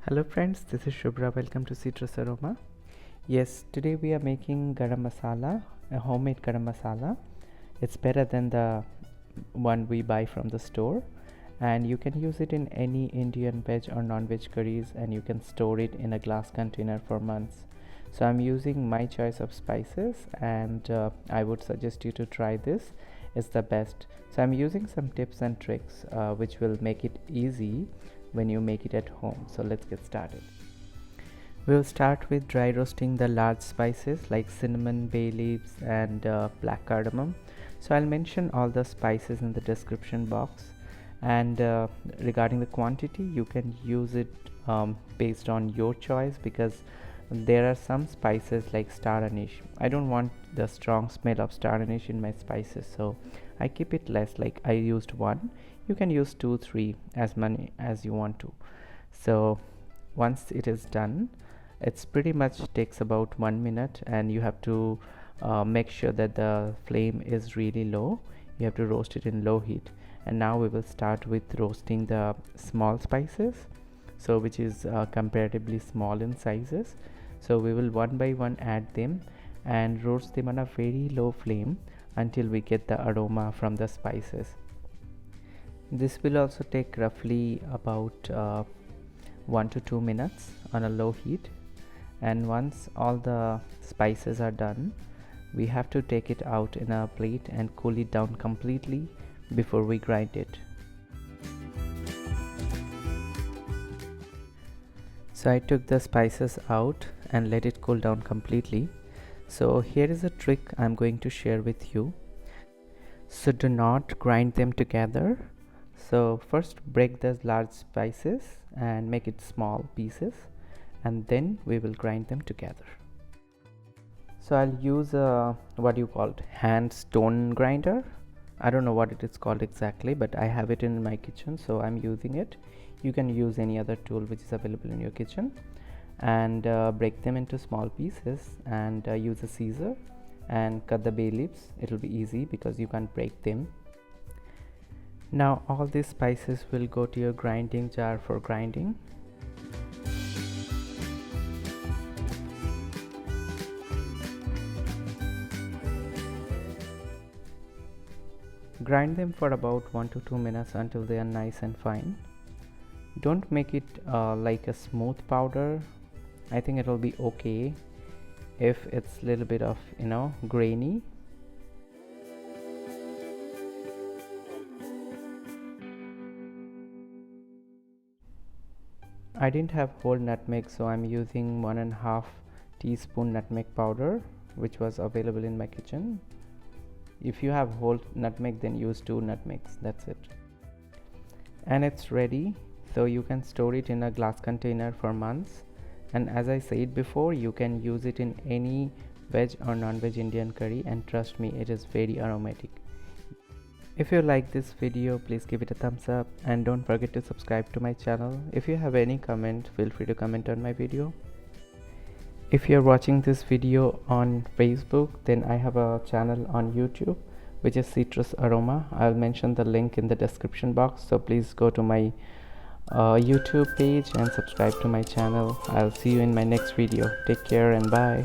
Hello friends, this is Shubhra. Welcome to Citrus Aroma. Yes, today we are making garam masala, a homemade garam masala. It's better than the one we buy from the store, and you can use it in any Indian veg or non-veg curries, and you can store it in a glass container for months. So I'm using my choice of spices, and I would suggest you to try this. It's the best. So I'm using some tips and tricks which will make it easy when you make it at home. So let's get started. We'll start with dry roasting the large spices like cinnamon, bay leaves, and black cardamom. So I'll mention all the spices in the description box, and regarding the quantity, you can use it based on your choice, because there are some spices like star anise. I don't want the strong smell of star anise in my spices, so I keep it less. Like I used one, you can use 2-3, as many as you want to. So once it is done, it's pretty much takes about 1 minute, and you have to make sure that the flame is really low. You have to roast it in low heat. And now we will start with roasting the small spices, so which is comparatively small in sizes. So we will one by one add them and roast them on a very low flame until we get the aroma from the spices. This will also take roughly about 1 to 2 minutes on a low heat. And once all the spices are done, we have to take it out in a plate and cool it down completely before we grind it. So I took the spices out and let it cool down completely. So here is a trick I'm going to share with you. So do not grind them together. So first break the large spices and make it small pieces, and then we will grind them together. So I'll use a what you call hand stone grinder. I don't know what it is called exactly, but I have it in my kitchen, so I'm using it. You can use any other tool which is available in your kitchen, and break them into small pieces, and use a scissor and cut the bay leaves. It will be easy because you can't break them. Now all these spices will go to your grinding jar for grinding. Grind them for about 1 to 2 minutes until they are nice and fine. Don't make it like a smooth powder. I think it will be okay if it's a little bit of grainy. I didn't have whole nutmeg, so I'm using 1.5 teaspoon nutmeg powder, which was available in my kitchen. If you have whole nutmeg, then use 2 nutmegs. That's it. And it's ready, so you can store it in a glass container for months. And as I said before, you can use it in any veg or non-veg Indian curry, and trust me, it is very aromatic. If you like this video, please give it a thumbs up, and don't forget to subscribe to my channel. If you have any comment, feel free to comment on my video. If you're watching this video on Facebook, then I have a channel on YouTube which is Citrus Aroma. I'll mention the link in the description box, so please go to my YouTube page and subscribe to my channel. I'll see you in my next video. Take care and bye.